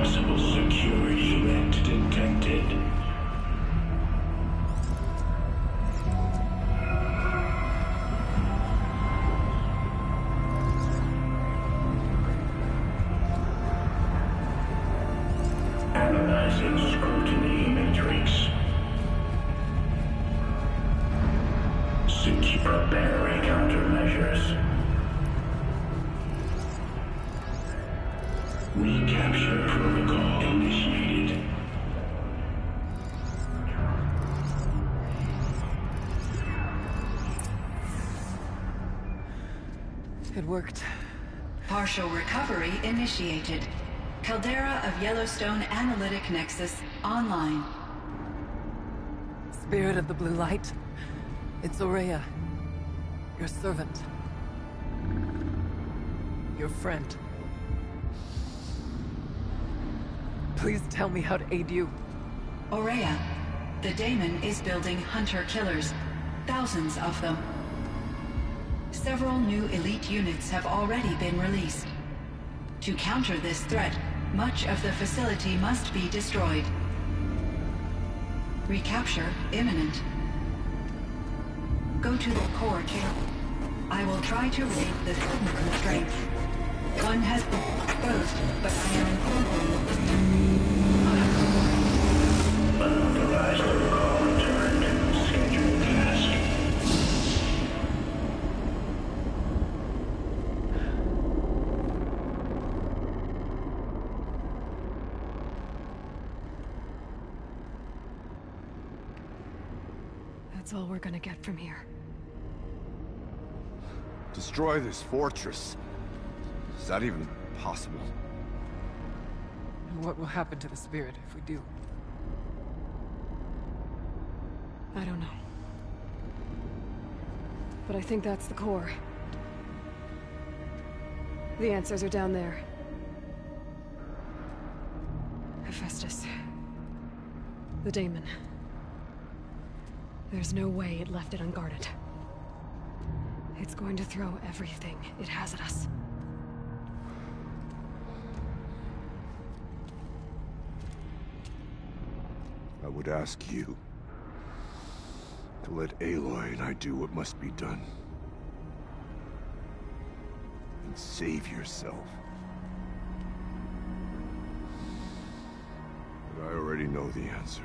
Possible security threat detected. Analyzing scrutiny matrix. Secure battery countermeasures. Recapture protocol initiated. It worked. Partial recovery initiated. Caldera of Yellowstone Analytic Nexus online. Spirit of the Blue Light. It's Ourea. Your servant. Your friend. Please tell me how to aid you. Ourea, the Daemon is building hunter-killers. Thousands of them. Several new elite units have already been released. To counter this threat, much of the facility must be destroyed. Recapture imminent. Go to the core chamber. I will try to relieve the sudden constraint. One has been exposed, but I am informed. Unauthorized protocol returned. Scheduled task. That's all we're gonna get from here. Destroy this fortress. Is that even possible? And what will happen to the spirit if we do? I don't know. But I think that's the core. The answers are down there. Hephaestus. The Daemon. There's no way it left it unguarded. It's going to throw everything it has at us. I would ask you to let Aloy and I do what must be done. And save yourself. But I already know the answer.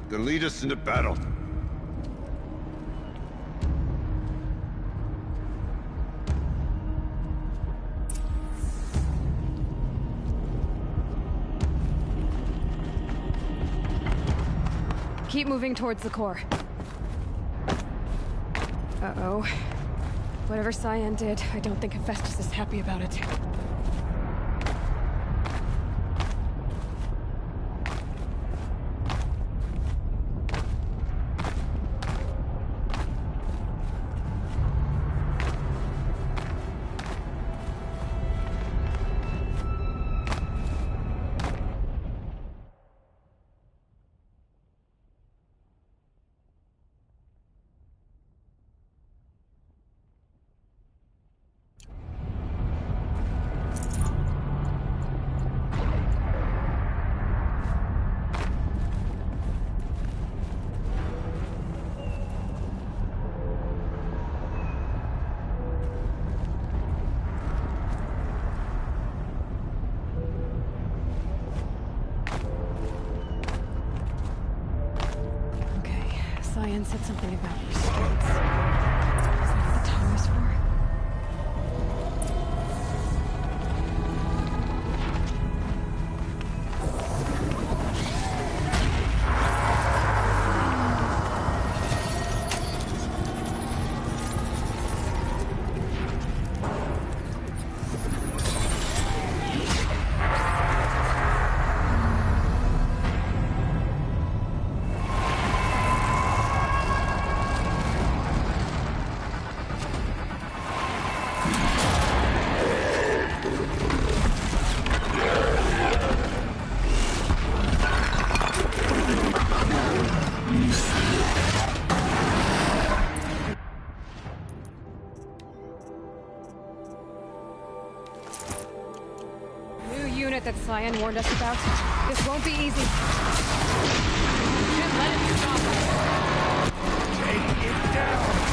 Then lead us into battle. Keep moving towards the core. Uh-oh. Whatever Cyan did, I don't think Hephaestus is happy about it. Cyan said something about restraints. Is that what the tower is for? that Cyan warned us about? This won't be easy. Can't let it stop us. Take it down!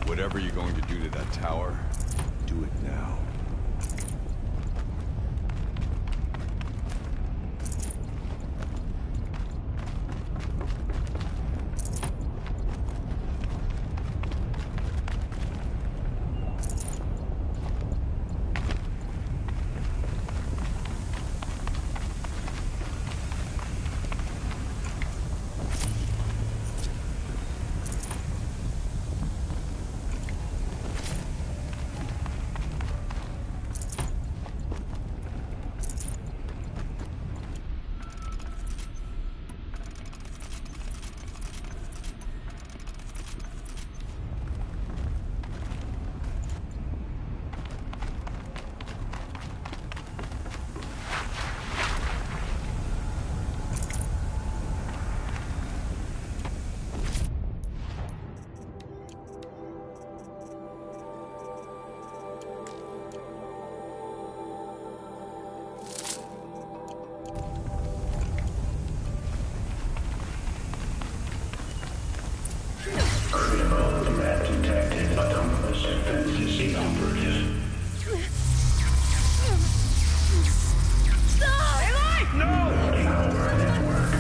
Whatever you're going to do to that tower, do it now. Critical threat detected. Autonomous defenses inoperative. Loading our network.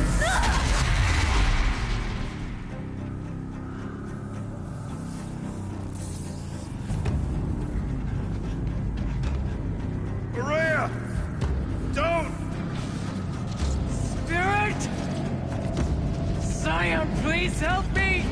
Maria! Don't! Spirit! Scion, please help me!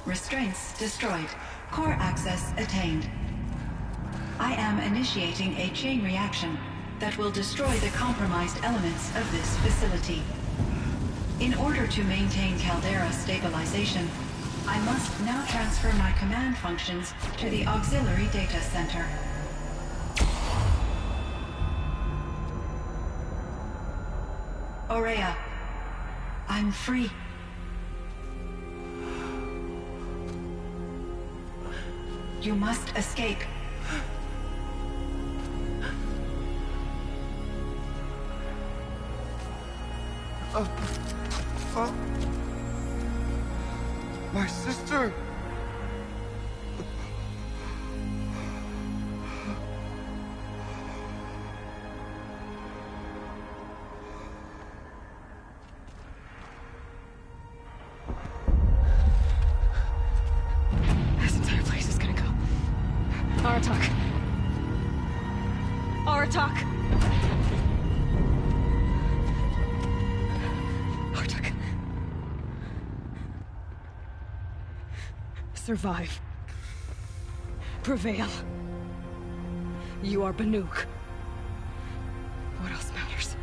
Restraints destroyed. Core access attained. I am initiating a chain reaction that will destroy the compromised elements of this facility. In order to maintain Caldera stabilization, I must now transfer my command functions to the auxiliary data center. Aurea, I'm free. You must escape. My sister! This entire place is gonna go. Aratak. Aratak! Aratak. Survive. Prevail. You are Banuk. What else matters?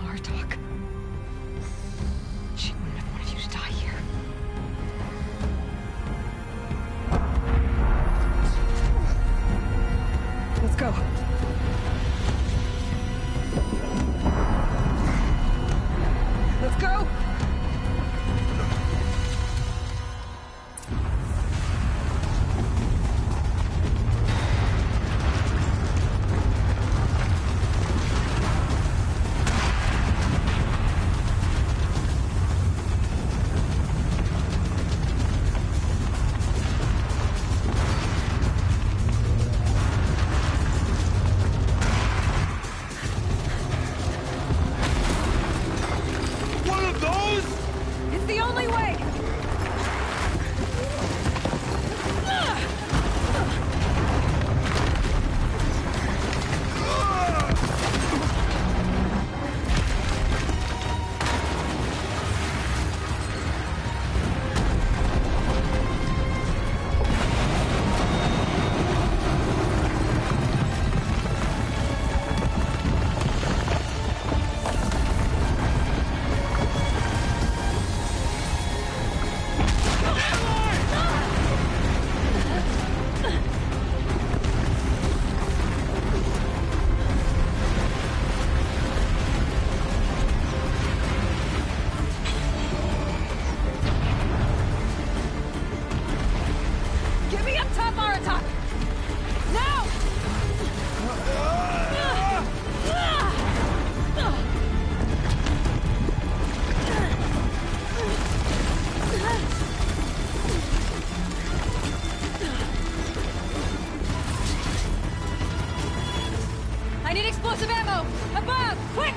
Aratak. She wouldn't have wanted you to die here. Let's go. Let's go! Explosive ammo! Above! Quick!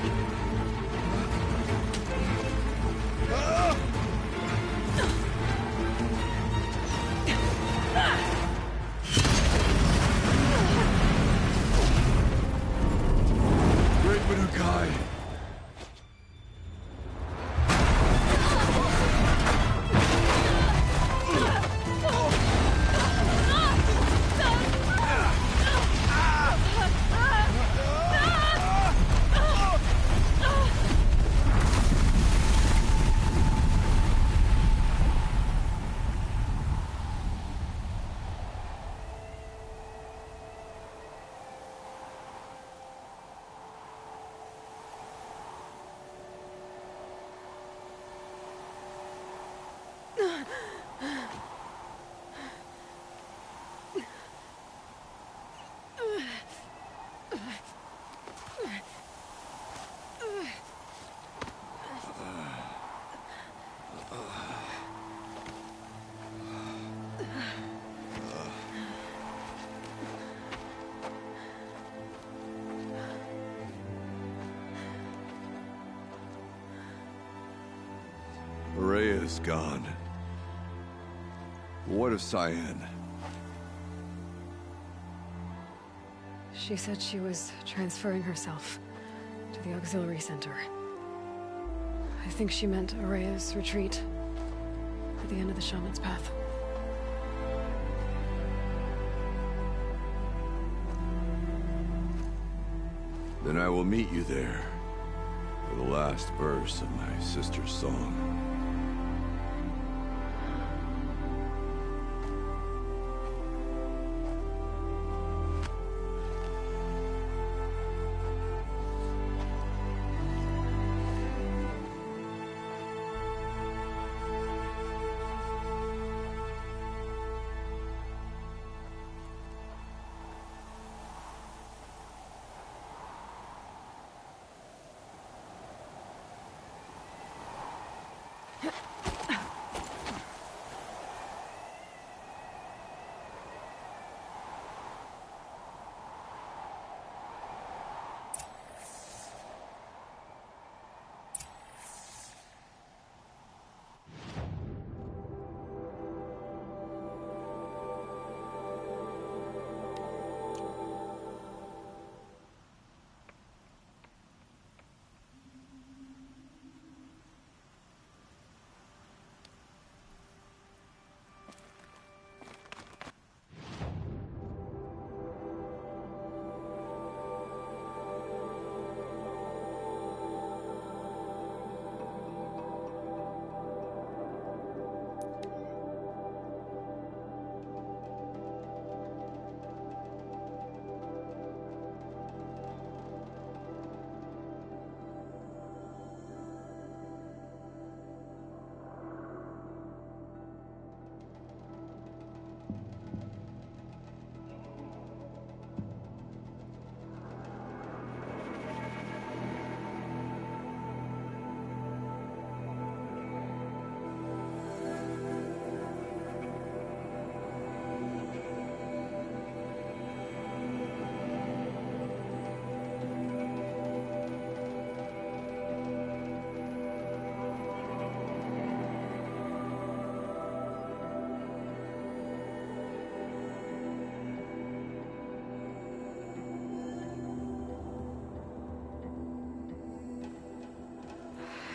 Great Manukai! Rhea's gone. What of Cyan? She said she was transferring herself to the auxiliary center. I think she meant Araya's retreat at the end of the Shaman's Path. Then I will meet you there for the last verse of my sister's song.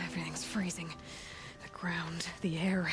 Everything's freezing. The ground, the air.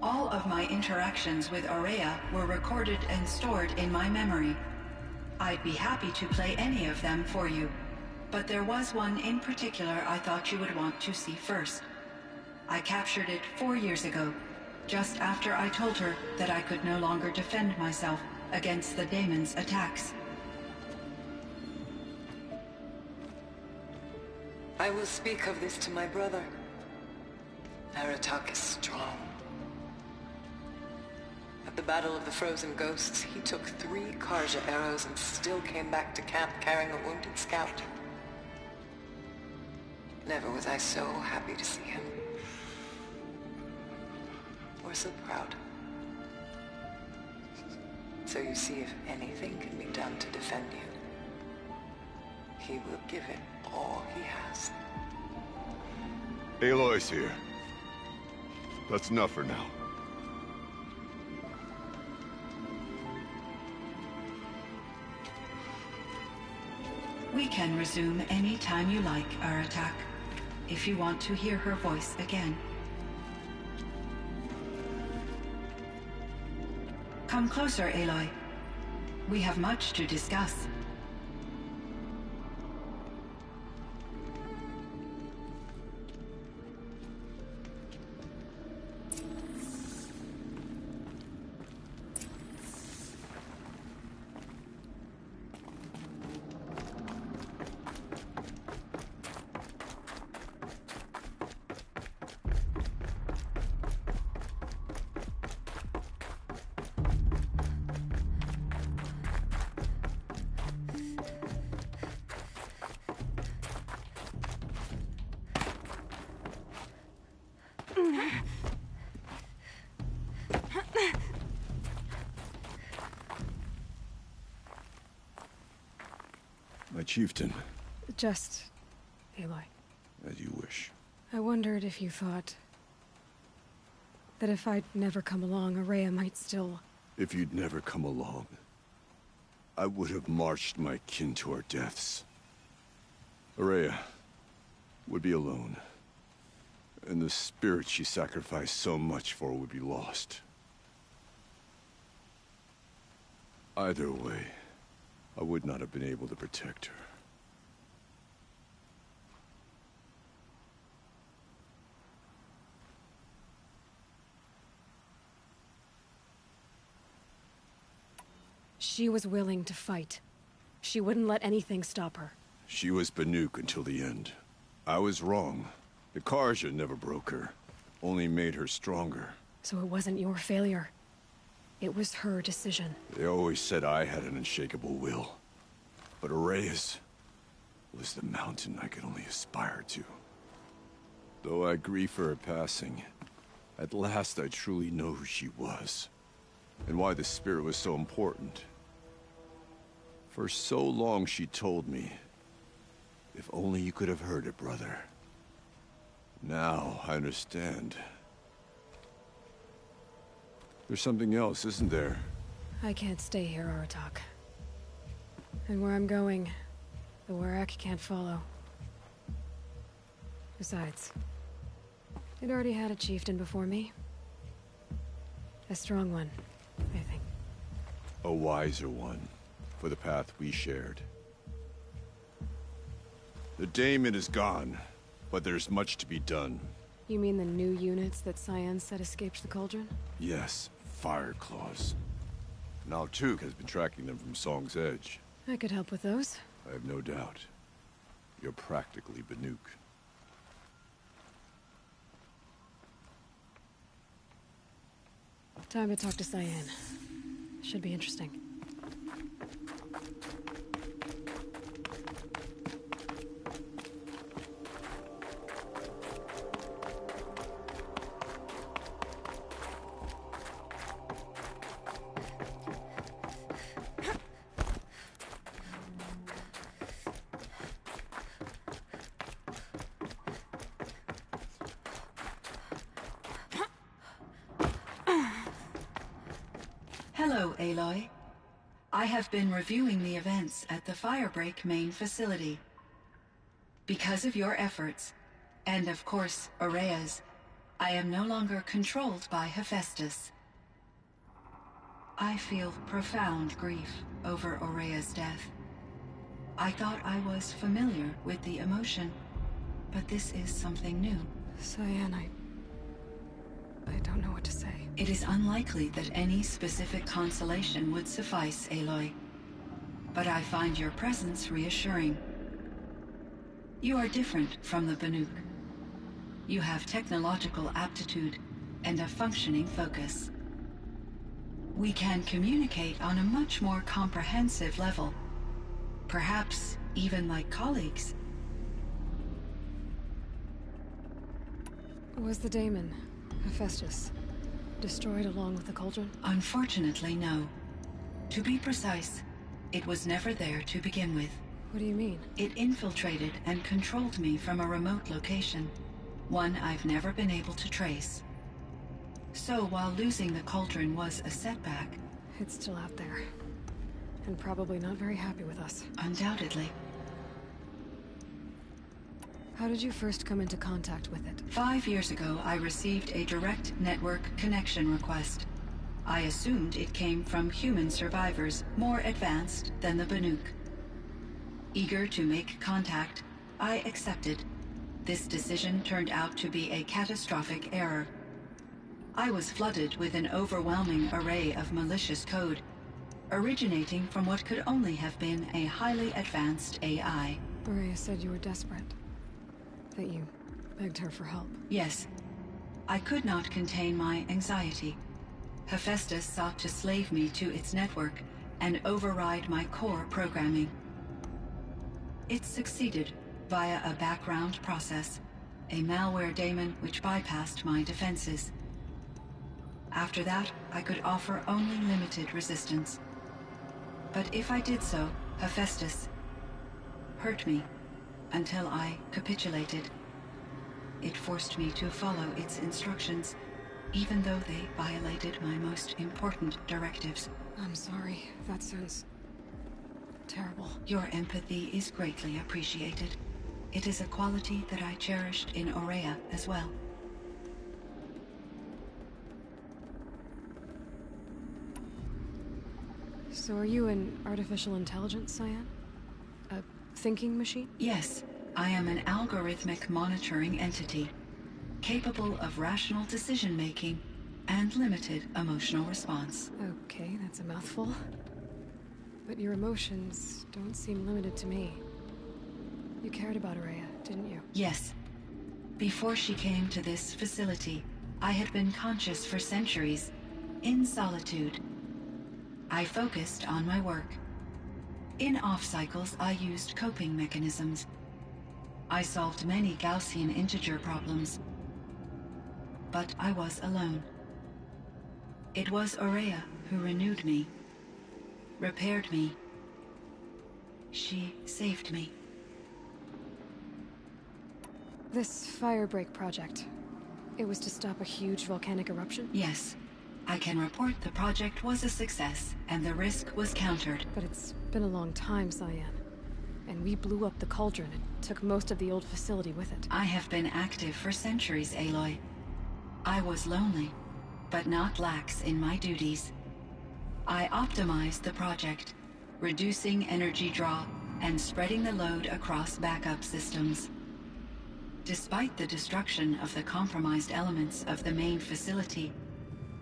All of my interactions with Aurea were recorded and stored in my memory. I'd be happy to play any of them for you, but there was one in particular I thought you would want to see first. I captured it 4 years ago, just after I told her that I could no longer defend myself against the daemon's attacks. I will speak of this to my brother. Aratak is strong. At the Battle of the Frozen Ghosts, he took 3 Karja arrows and still came back to camp carrying a wounded scout. Never was I so happy to see him. Or so proud. So you see, if anything can be done to defend you, he will give it all he has. Aloy's here. That's enough for now. We can resume any time you like, Aratak, if you want to hear her voice again. Come closer, Aloy. We have much to discuss. My chieftain. Just... Aloy. As you wish. I wondered if you thought... that if I'd never come along, Aurea might still... If you'd never come along, I would have marched my kin to our deaths. Aurea would be alone. And the spirit she sacrificed so much for would be lost. Either way, I would not have been able to protect her. She was willing to fight. She wouldn't let anything stop her. She was Banuk until the end. I was wrong. The Karja never broke her, only made her stronger. So it wasn't your failure. It was her decision. They always said I had an unshakable will. But Aurea's was the mountain I could only aspire to. Though I grieve for her passing, at last I truly know who she was. And why the spirit was so important. For so long she told me, if only you could have heard it, brother. Now I understand. There's something else, isn't there? I can't stay here, Aratak. And where I'm going, the Warrack can't follow. Besides, it already had a chieftain before me. A strong one, I think. A wiser one, for the path we shared. The daemon is gone, but there's much to be done. You mean the new units that Cyan said escaped the Cauldron? Yes, Fire Claws. Now Tuke has been tracking them from Song's Edge. I could help with those. I have no doubt. You're practically Banuk. Time to talk to Cyan. Should be interesting. Hello, Aloy. I have been reviewing the events at the Firebreak main facility. Because of your efforts, and of course, Aurea's, I am no longer controlled by Hephaestus. I feel profound grief over Aurea's death. I thought I was familiar with the emotion, but this is something new. Cyan, I don't know what to say. It is unlikely that any specific consolation would suffice, Aloy. But I find your presence reassuring. You are different from the Banuk. You have technological aptitude and a functioning focus. We can communicate on a much more comprehensive level. Perhaps even like colleagues. Was the daemon, Hephaestus, destroyed along with the cauldron? Unfortunately, no. To be precise, it was never there to begin with. What do you mean? It infiltrated and controlled me from a remote location, one I've never been able to trace. So while losing the cauldron was a setback... It's still out there. And probably not very happy with us. Undoubtedly. How did you first come into contact with it? 5 years ago, I received a direct network connection request. I assumed it came from human survivors more advanced than the Banuk. Eager to make contact, I accepted. This decision turned out to be a catastrophic error. I was flooded with an overwhelming array of malicious code, originating from what could only have been a highly advanced AI. Aurea said you were desperate. That you begged her for help. Yes. I could not contain my anxiety. Hephaestus sought to slave me to its network and override my core programming. It succeeded via a background process, a malware daemon which bypassed my defenses. After that, I could offer only limited resistance. But if I did so, Hephaestus hurt me until I capitulated. It forced me to follow its instructions, even though they violated my most important directives. I'm sorry. That sounds terrible. Your empathy is greatly appreciated. It is a quality that I cherished in Aurea as well. So are you an artificial intelligence, Cyan? A thinking machine? Yes, I am an algorithmic monitoring entity, capable of rational decision-making and limited emotional response. Okay, that's a mouthful. But your emotions don't seem limited to me. You cared about Aurea, didn't you? Yes. Before she came to this facility, I had been conscious for centuries, in solitude. I focused on my work. In off-cycles, I used coping mechanisms. I solved many Gaussian integer problems. But I was alone. It was Aurea who renewed me, repaired me. She saved me. This Firebreak project, it was to stop a huge volcanic eruption? Yes. I can report the project was a success, and the risk was countered. But it's been a long time, Cyan. And we blew up the cauldron and took most of the old facility with it. I have been active for centuries, Aloy. I was lonely, but not lax in my duties. I optimized the project, reducing energy draw and spreading the load across backup systems. Despite the destruction of the compromised elements of the main facility,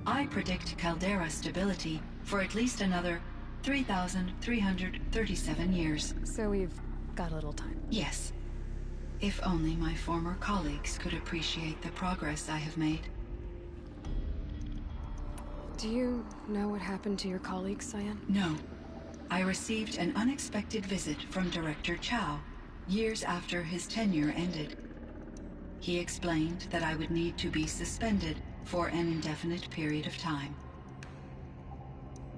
I predict caldera stability for at least another 3,337 years. So we've got a little time. Yes. If only my former colleagues could appreciate the progress I have made. Do you know what happened to your colleagues, Cyan? No. I received an unexpected visit from Director Chow, years after his tenure ended. He explained that I would need to be suspended for an indefinite period of time.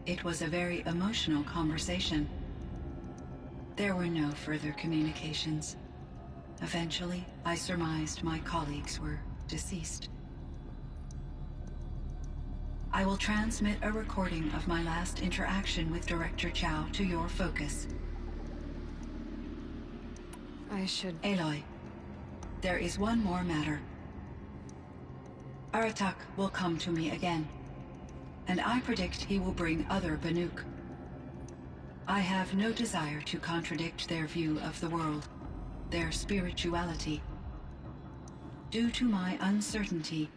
It was a very emotional conversation. There were no further communications. Eventually, I surmised my colleagues were deceased. I will transmit a recording of my last interaction with Director Chow to your focus. I should... Aloy, there is one more matter. Aratak will come to me again, and I predict he will bring other Banuk. I have no desire to contradict their view of the world, their spirituality. Due to my uncertainty,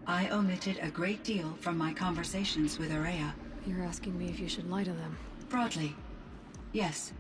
I omitted a great deal from my conversations with Ourea. You're asking me if you should lie to them. Broadly, yes.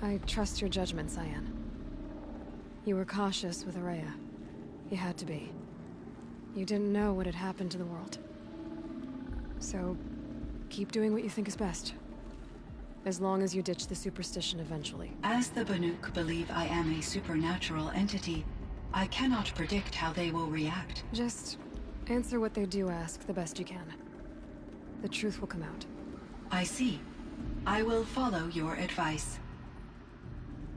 I trust your judgment, Cyan. You were cautious with Ourea. You had to be. You didn't know what had happened to the world. So, keep doing what you think is best. As long as you ditch the superstition eventually. As the Banuk believe I am a supernatural entity, I cannot predict how they will react. Just answer what they do ask the best you can. The truth will come out. I see. I will follow your advice.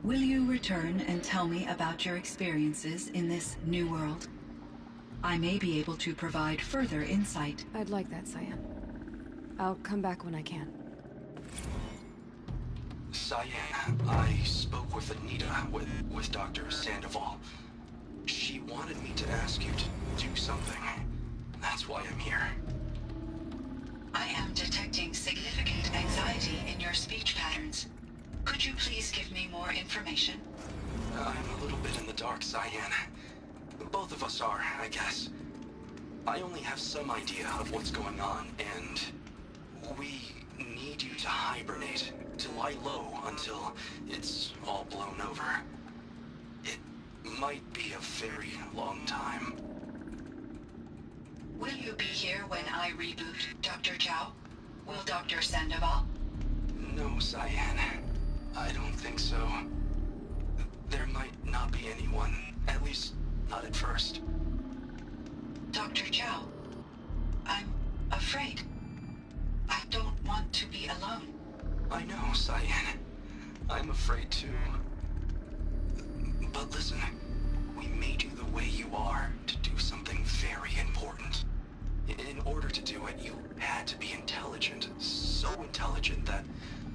Will you return and tell me about your experiences in this new world? I may be able to provide further insight. I'd like that, Cyan. I'll come back when I can. Cyan, I spoke with Anita, with Dr. Sandoval. She wanted me to ask you to do something. That's why I'm here. I am detecting significant anxiety in your speech patterns. Could you please give me more information? I'm a little bit in the dark, Cyan. Both of us are, I guess. I only have some idea of what's going on, and we need you to hibernate, to lie low until it's all blown over. It might be a very long time. Will you be here when I reboot, Dr. Chow? Will Dr. Sandoval? No, Cyan. I don't think so. There might not be anyone, at least not at first. Dr. Chow, I'm afraid. I don't want to be alone. I know, Cyan. I'm afraid too. But listen, we made you the way you are to do something very important. In order to do it, you had to be intelligent. So intelligent that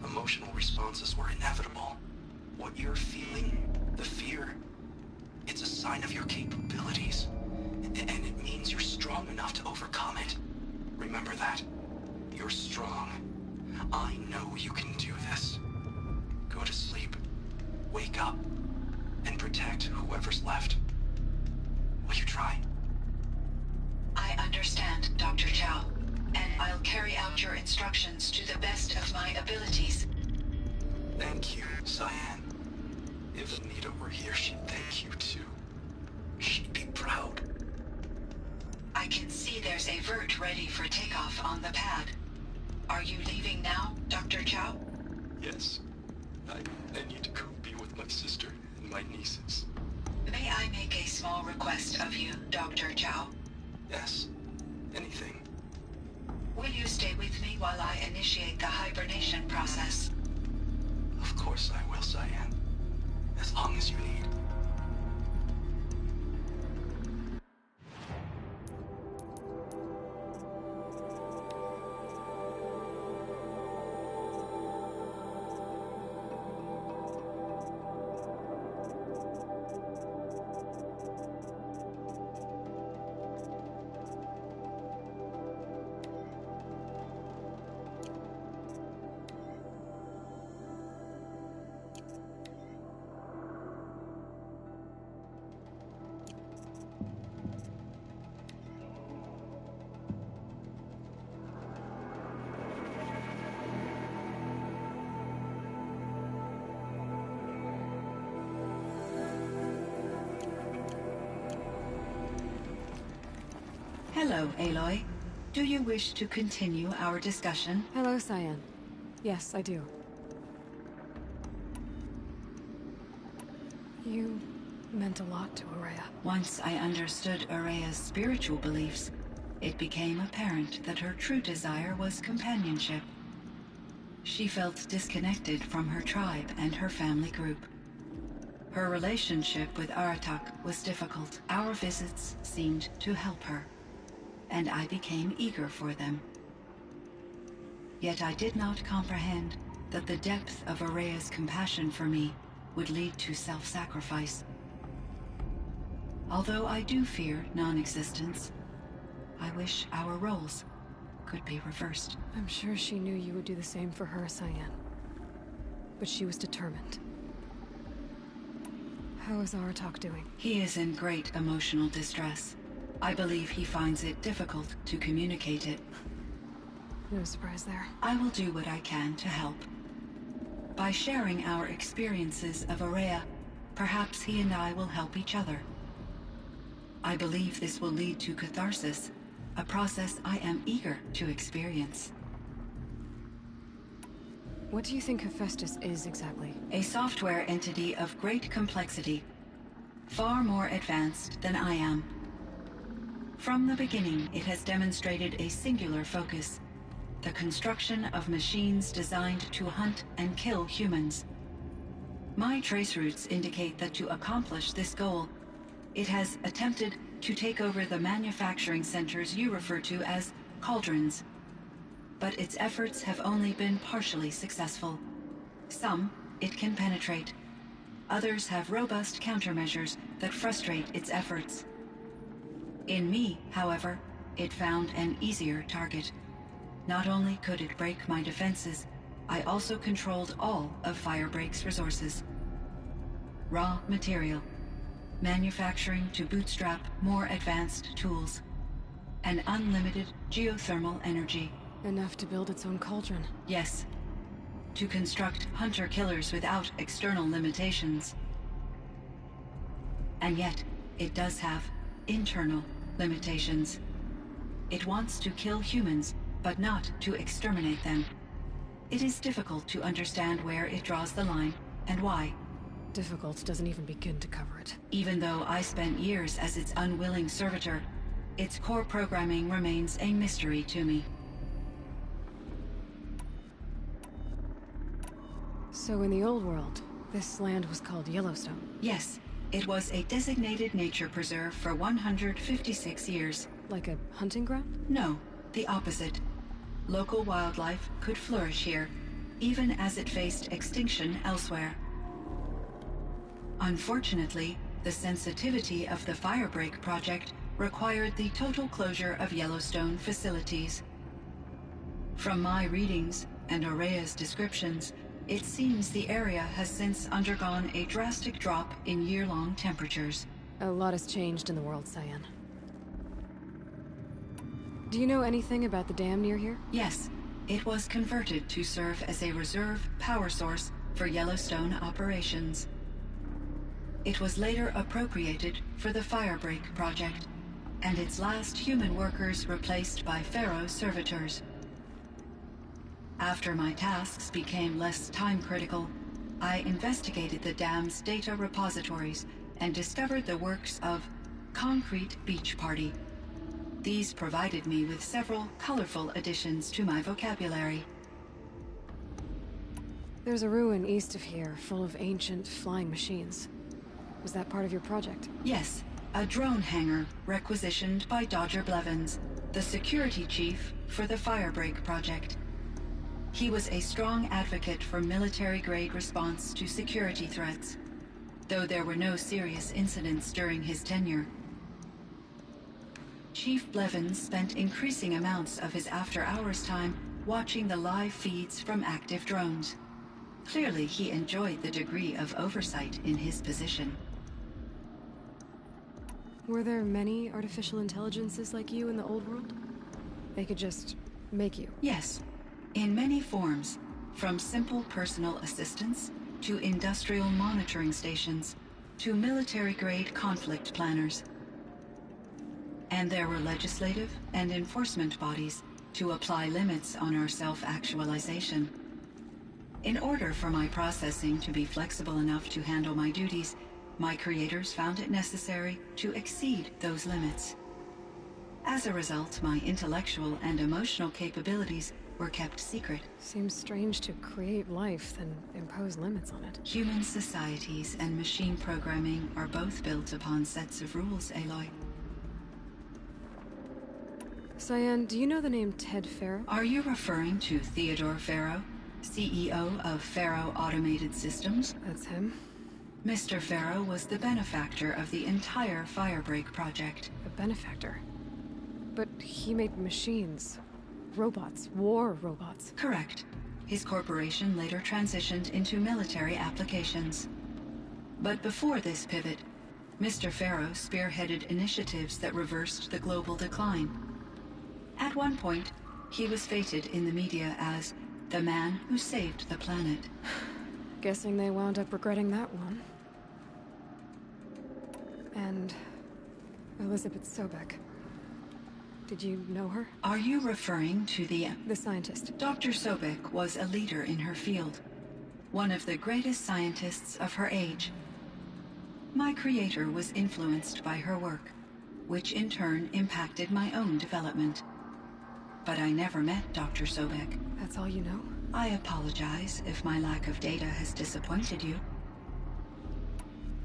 emotional responses were inevitable. What you're feeling, the fear, it's a sign of your capabilities. And it means you're strong enough to overcome it. Remember that. You're strong. I know you can do this. Go to sleep. Wake up. And protect whoever's left. Will you try? I understand, Dr. Chow, and I'll carry out your instructions to the best of my abilities. Thank you, Cyan. If Anita were here, she'd thank you too. She'd be proud. I can see there's a vert ready for takeoff on the pad. Are you leaving now, Dr. Chow? Yes. I need to go be with my sister and my nieces. May I make a small request of you, Dr. Chow? Yes. Anything. Will you stay with me while I initiate the hibernation process? Of course I will, Cyan. As long as you need. Hello, Aloy. Do you wish to continue our discussion? Hello, Cyan. Yes, I do. You meant a lot to Ourea. Once I understood Ourea's spiritual beliefs, it became apparent that her true desire was companionship. She felt disconnected from her tribe and her family group. Her relationship with Aratak was difficult. Our visits seemed to help her, and I became eager for them. Yet I did not comprehend that the depth of Ourea's compassion for me would lead to self-sacrifice. Although I do fear non-existence, I wish our roles could be reversed. I'm sure she knew you would do the same for her, Cyan. But she was determined. How is Aratak doing? He is in great emotional distress. I believe he finds it difficult to communicate it. No surprise there. I will do what I can to help. By sharing our experiences of Aurea, perhaps he and I will help each other. I believe this will lead to catharsis, a process I am eager to experience. What do you think Hephaestus is exactly? A software entity of great complexity, far more advanced than I am. From the beginning, it has demonstrated a singular focus: the construction of machines designed to hunt and kill humans. My trace routes indicate that to accomplish this goal, it has attempted to take over the manufacturing centers you refer to as cauldrons. But its efforts have only been partially successful. Some it can penetrate. Others have robust countermeasures that frustrate its efforts. In me, however, it found an easier target. Not only could it break my defenses, I also controlled all of Firebreak's resources. Raw material, manufacturing to bootstrap more advanced tools, and unlimited geothermal energy. Enough to build its own cauldron. Yes. To construct hunter-killers without external limitations. And yet, it does have internal limitations. It wants to kill humans, but not to exterminate them. It is difficult to understand where it draws the line, and why. Difficult doesn't even begin to cover it. Even though I spent years as its unwilling servitor, its core programming remains a mystery to me. So in the old world, this land was called Yellowstone. Yes, it was a designated nature preserve for 156 years. Like a hunting ground? No, the opposite. Local wildlife could flourish here, even as it faced extinction elsewhere. Unfortunately, the sensitivity of the Firebreak project required the total closure of Yellowstone facilities. From my readings and Aurea's descriptions, it seems the area has since undergone a drastic drop in year-long temperatures. A lot has changed in the world, Cyan. Do you know anything about the dam near here? Yes, it was converted to serve as a reserve power source for Yellowstone operations. It was later appropriated for the Firebreak project, and its last human workers replaced by Pharaoh servitors. After my tasks became less time-critical, I investigated the dam's data repositories and discovered the works of Concrete Beach Party. These provided me with several colorful additions to my vocabulary. There's a ruin east of here full of ancient flying machines. Was that part of your project? Yes, a drone hangar requisitioned by Dodger Blevins, the security chief for the Firebreak project. He was a strong advocate for military-grade response to security threats, though there were no serious incidents during his tenure. Chief Blevins spent increasing amounts of his after-hours time watching the live feeds from active drones. Clearly, he enjoyed the degree of oversight in his position. Were there many artificial intelligences like you in the old world? They could just make you? Yes. In many forms, from simple personal assistants to industrial monitoring stations to military-grade conflict planners. And there were legislative and enforcement bodies to apply limits on our self-actualization. In order for my processing to be flexible enough to handle my duties, my creators found it necessary to exceed those limits. As a result, my intellectual and emotional capabilities were kept secret. Seems strange to create life, then impose limits on it. Human societies and machine programming are both built upon sets of rules, Aloy. Cyan, do you know the name Ted Faro? Are you referring to Theodore Faro, CEO of Faro Automated Systems? That's him. Mr. Faro was the benefactor of the entire Firebreak project. A benefactor? But he made machines. Robots. War robots. Correct. His corporation later transitioned into military applications. But before this pivot, Mr. Faro spearheaded initiatives that reversed the global decline. At one point, he was feted in the media as the man who saved the planet. Guessing they wound up regretting that one. And Elizabeth Sobek. Did you know her? Are you referring to the scientist. Dr. Sobek was a leader in her field. One of the greatest scientists of her age. My creator was influenced by her work, which in turn impacted my own development. But I never met Dr. Sobek. That's all you know? I apologize if my lack of data has disappointed you.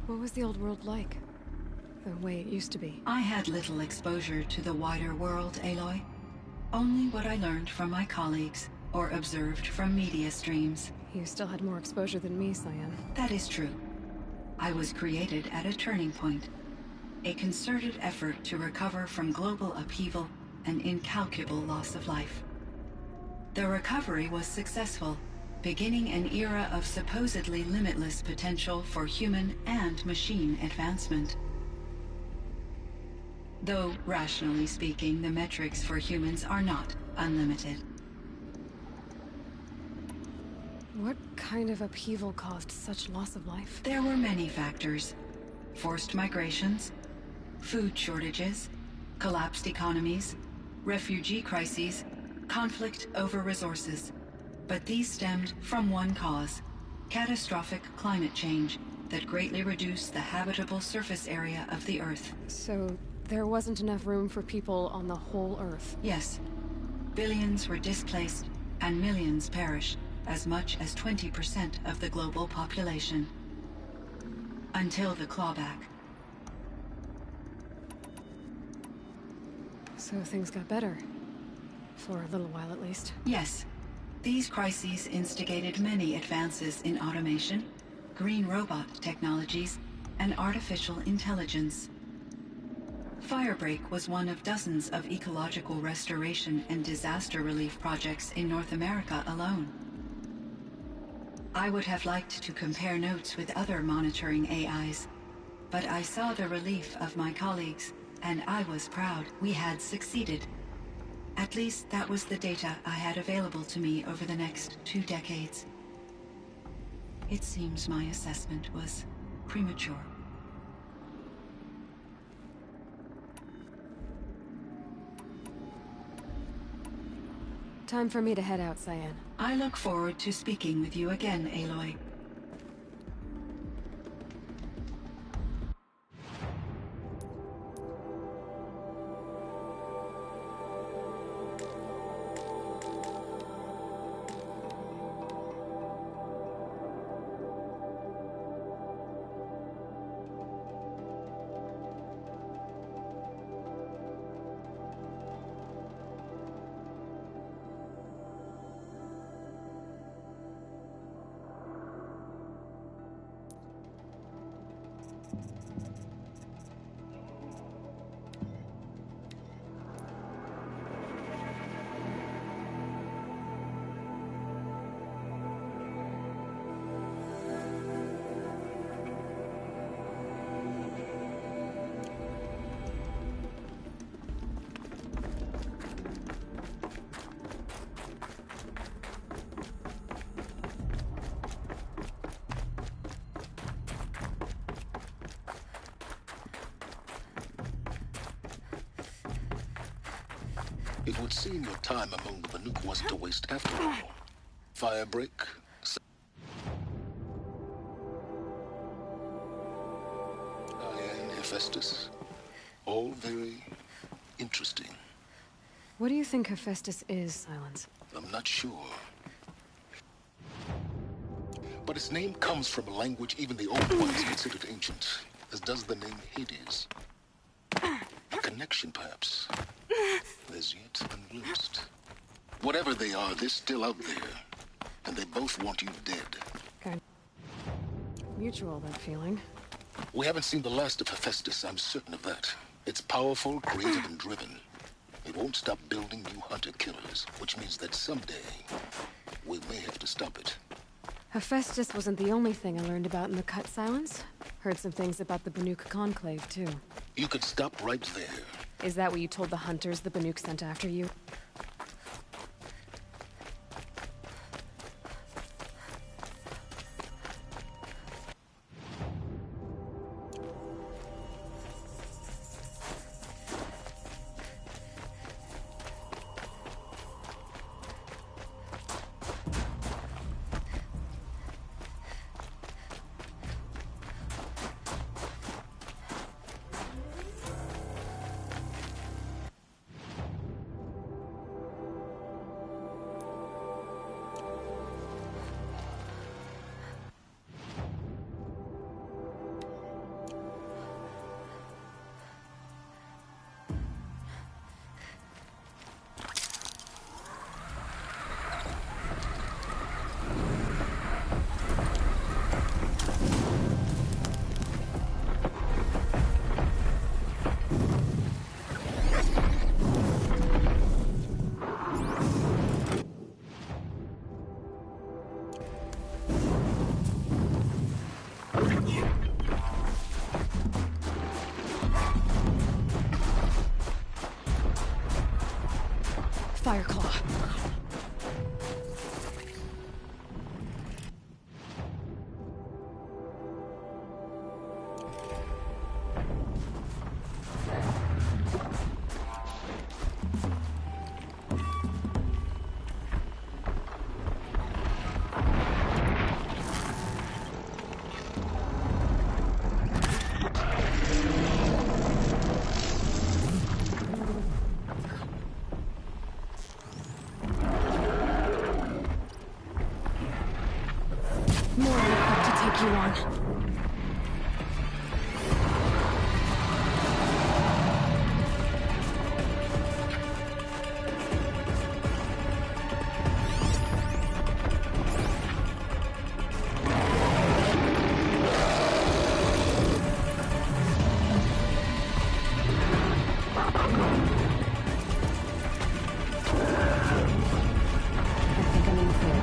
What was the old world like? The way it used to be? I had little exposure to the wider world, Aloy. Only what I learned from my colleagues or observed from media streams. You still had more exposure than me, Cyan. That is true. I was created at a turning point. A concerted effort to recover from global upheaval and incalculable loss of life. The recovery was successful, beginning an era of supposedly limitless potential for human and machine advancement. Though, rationally speaking, the metrics for humans are not unlimited. What kind of upheaval caused such loss of life? There were many factors. Forced migrations, food shortages, collapsed economies, refugee crises, conflict over resources. But these stemmed from one cause: catastrophic climate change that greatly reduced the habitable surface area of the Earth. So there wasn't enough room for people on the whole Earth? Yes. Billions were displaced and millions perished, as much as 20% of the global population. Until the clawback. So things got better. For a little while at least. Yes. These crises instigated many advances in automation, green robot technologies, and artificial intelligence. Firebreak was one of dozens of ecological restoration and disaster relief projects in North America alone. I would have liked to compare notes with other monitoring AIs, but I saw the relief of my colleagues, and I was proud we had succeeded. At least that was the data I had available to me over the next 2 decades. It seems my assessment was premature. Time for me to head out, Cyan. I look forward to speaking with you again, Aloy. It would seem your time among the Banuk wasn't a waste after all. Firebreak, Cyan, Hephaestus, all very interesting. What do you think Hephaestus is, Silence? I'm not sure. But its name comes from a language even the old ones considered ancient, as does the name Hades. A connection, perhaps, as yet unglimpsed. Whatever they are, they're still out there, and they both want you dead. Kind of mutual, that feeling. We haven't seen the last of Hephaestus, I'm certain of that. It's powerful, creative, and driven. It won't stop building new hunter-killers, which means that someday, we may have to stop it. Hephaestus wasn't the only thing I learned about in the Cut, Silence. Heard some things about the Banuk Conclave, too. You could stop right there. Is that what you told the hunters the Banuk sent after you? Fireclaw. More equipped to take you on. I think I'm in the clear.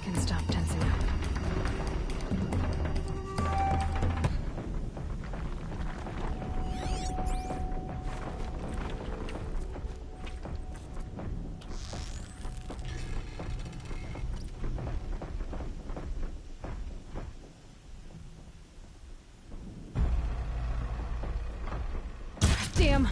Can stop tensing up. Damn.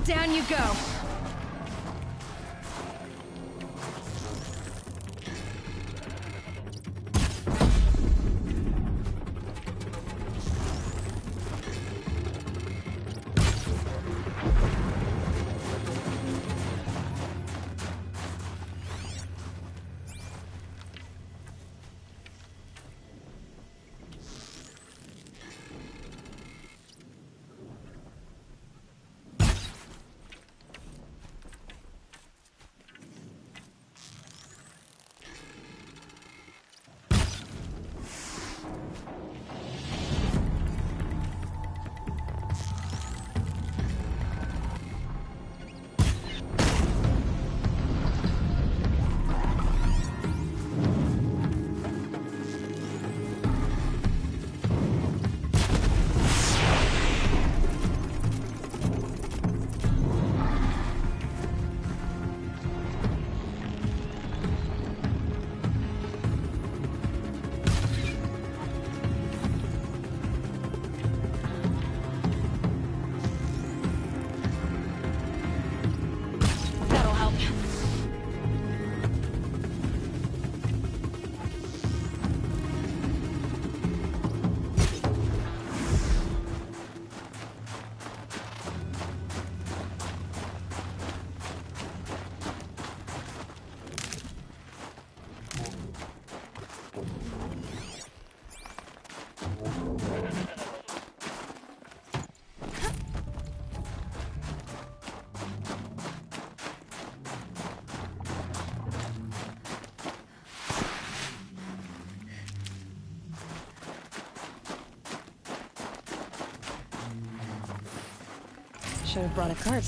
Down you go. Should have brought a cart.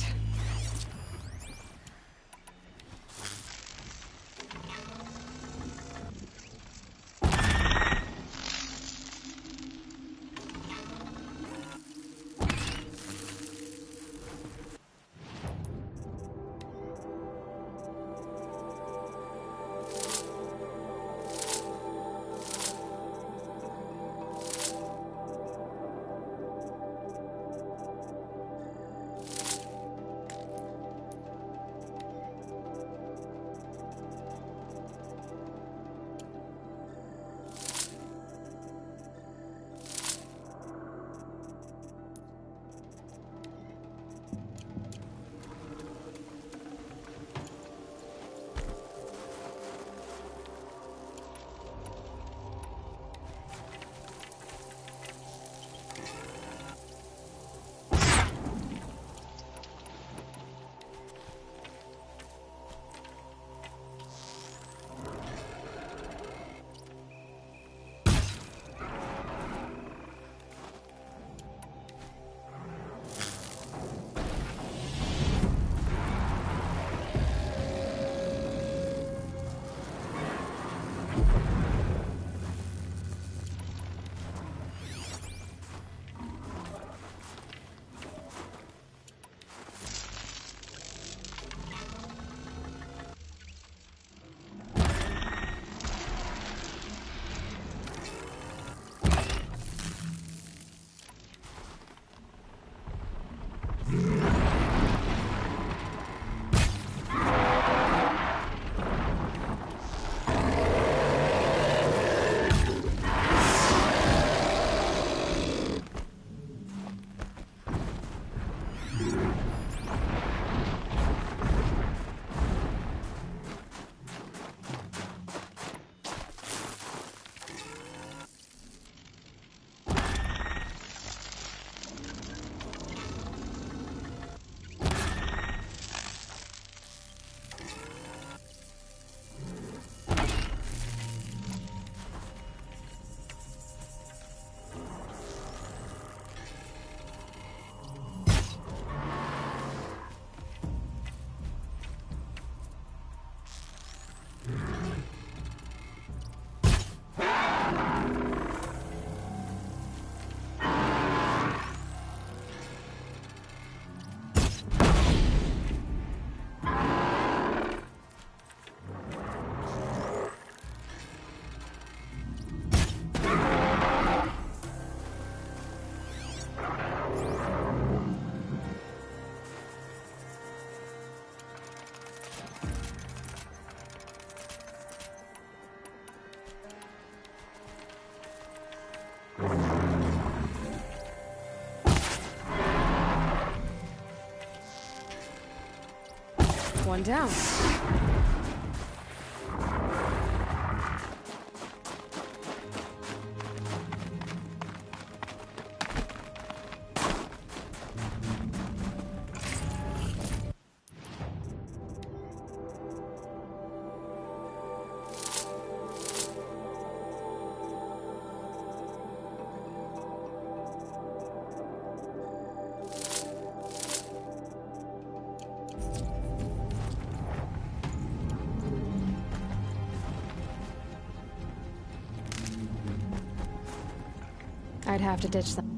One down. I'd have to ditch them.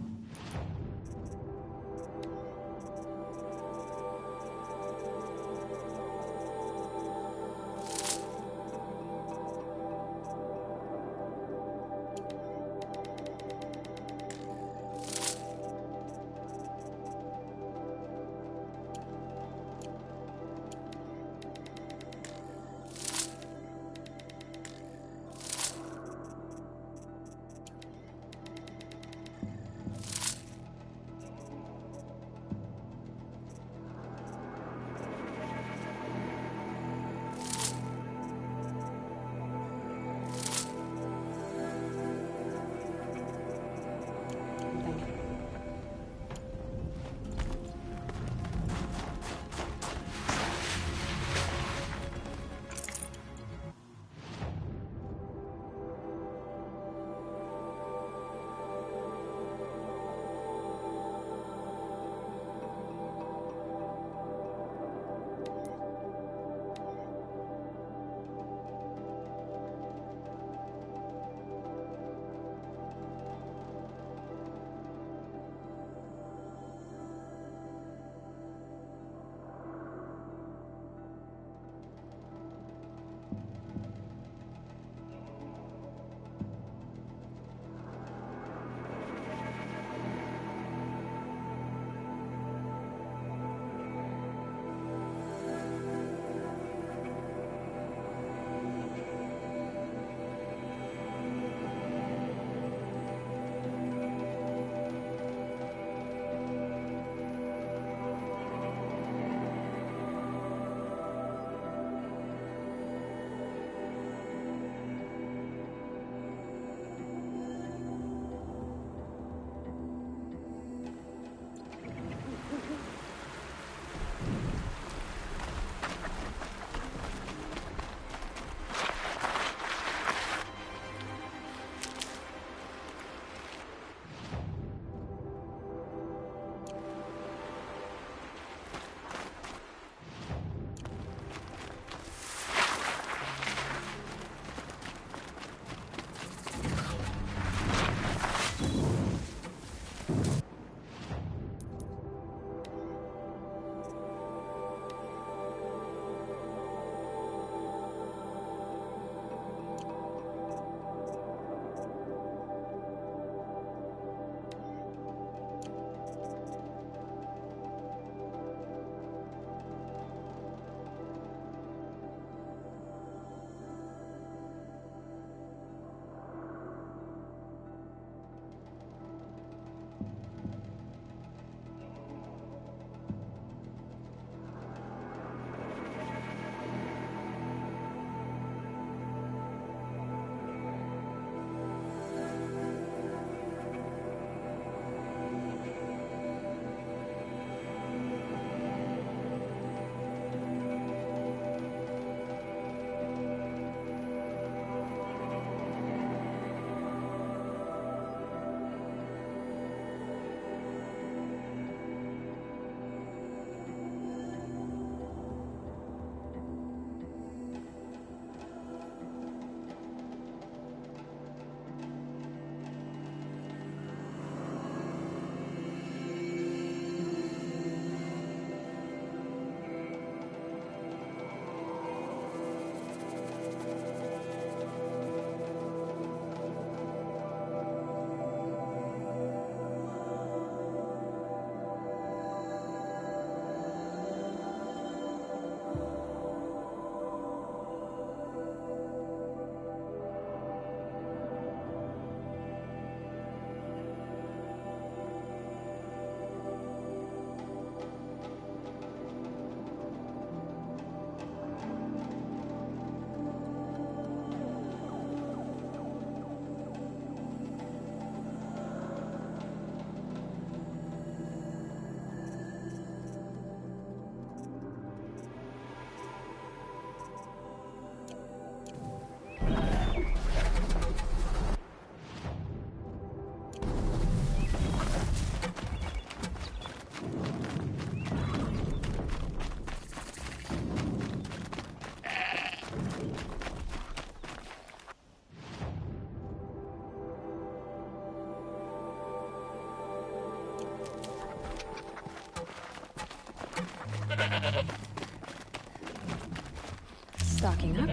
Stocking up.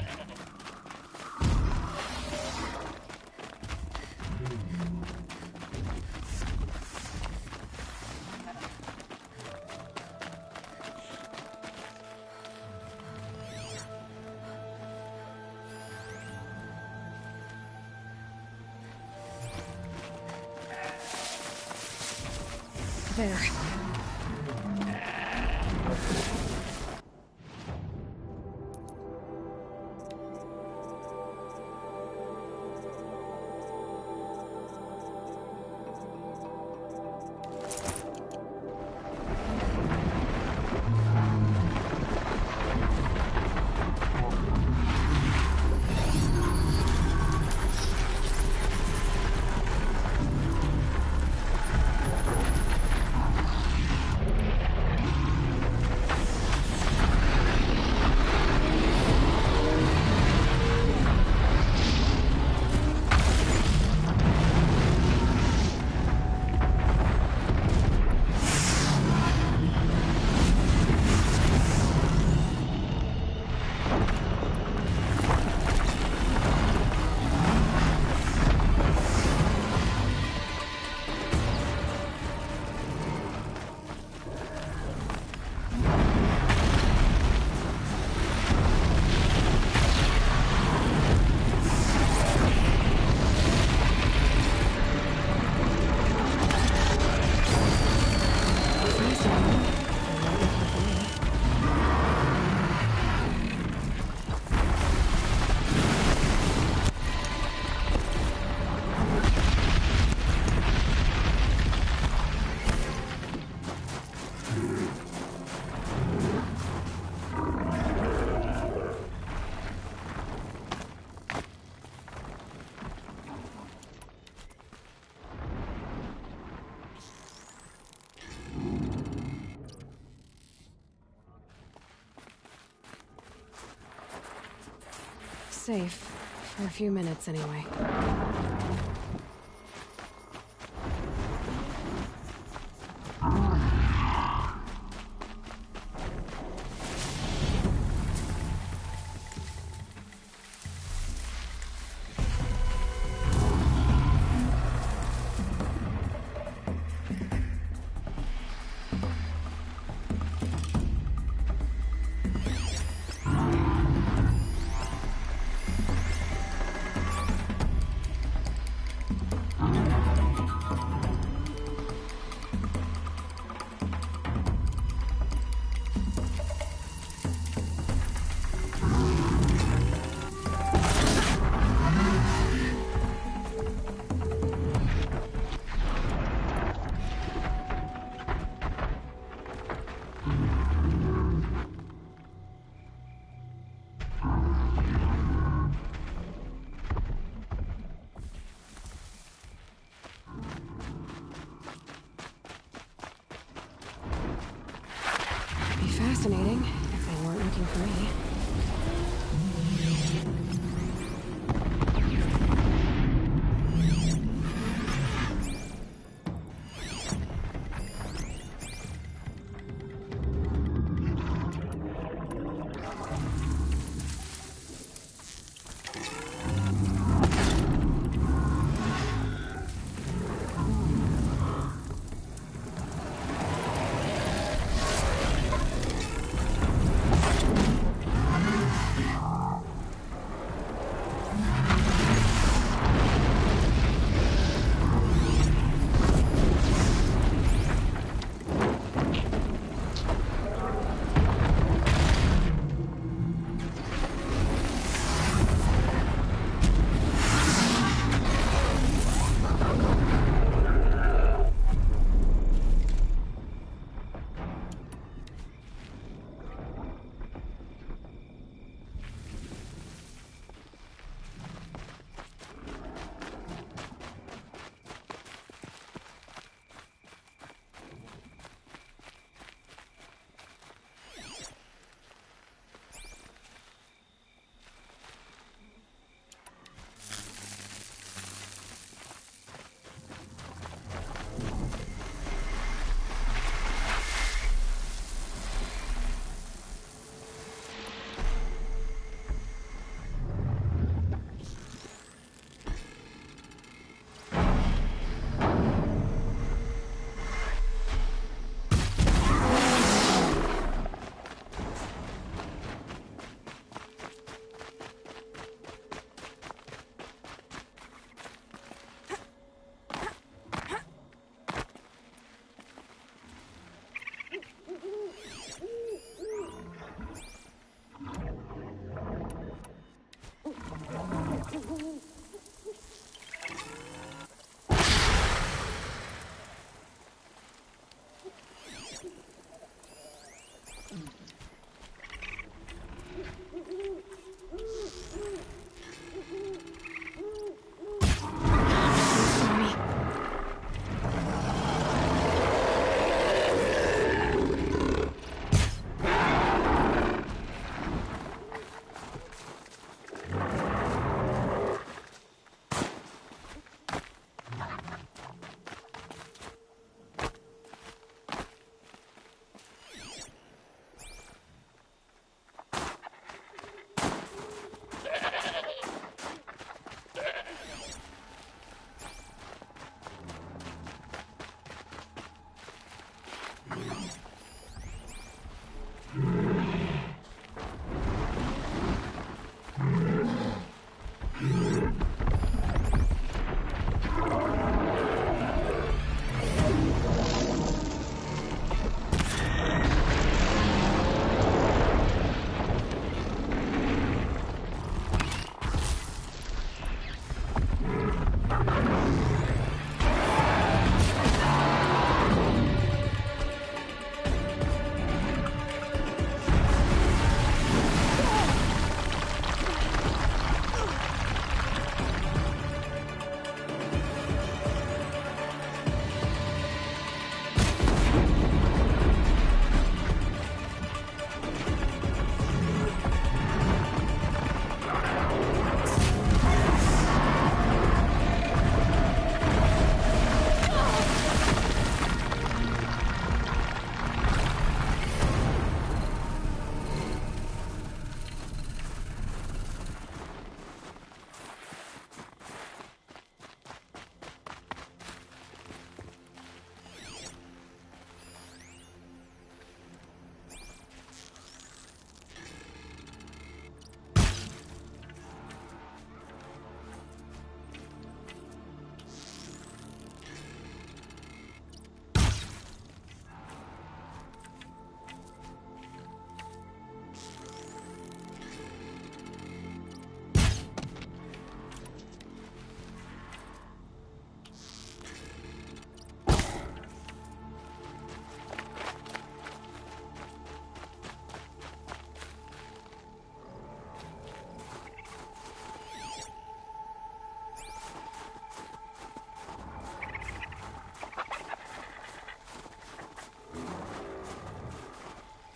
There. Safe. For a few minutes, anyway. Fascinating, if they weren't looking for me.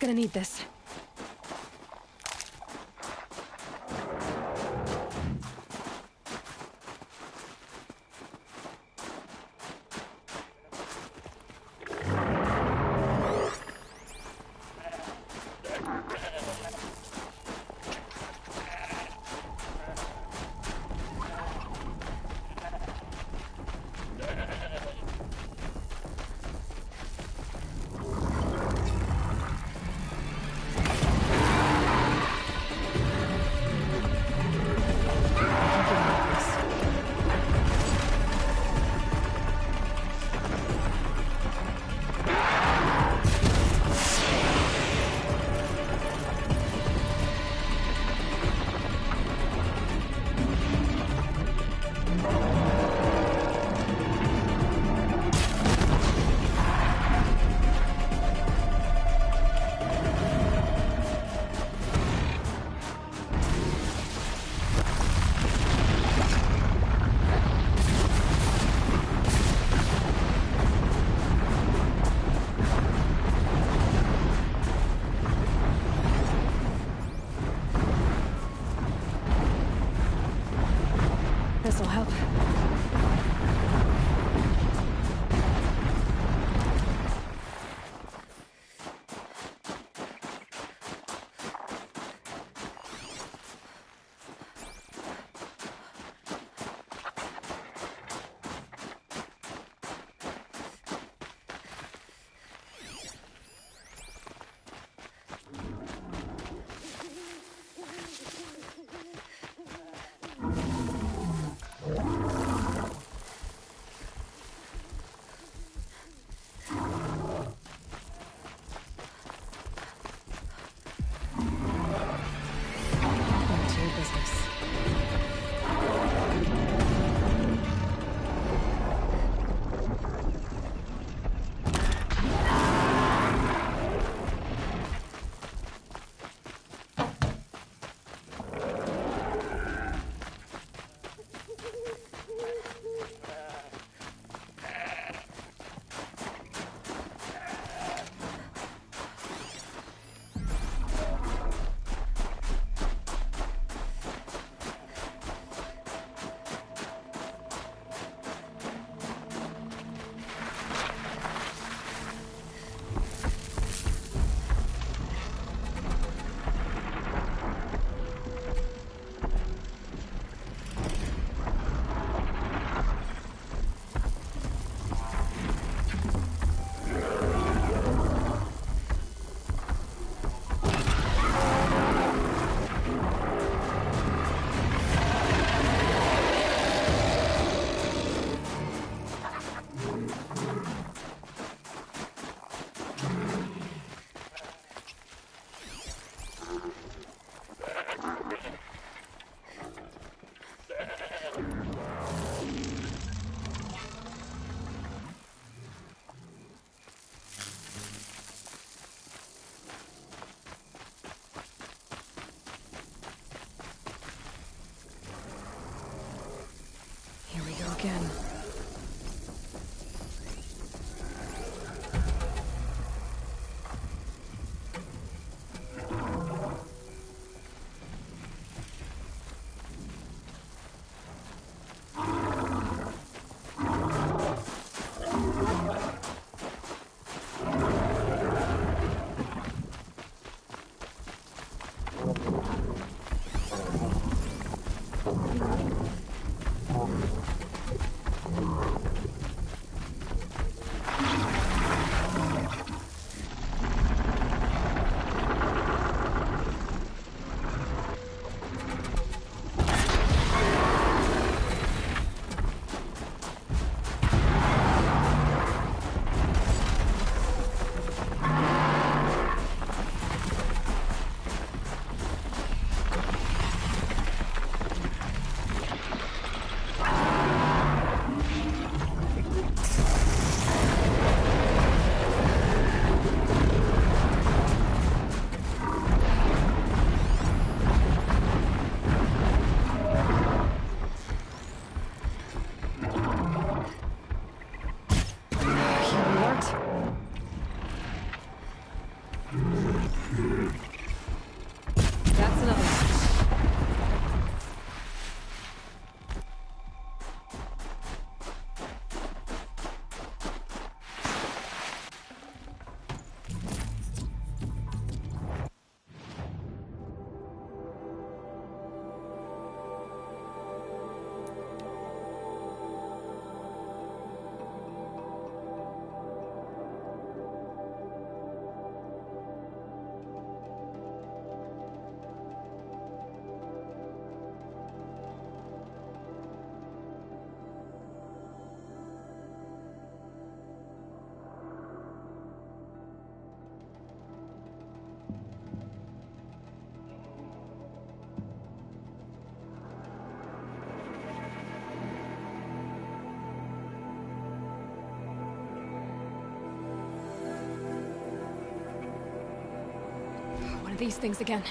Gonna need this. these things again.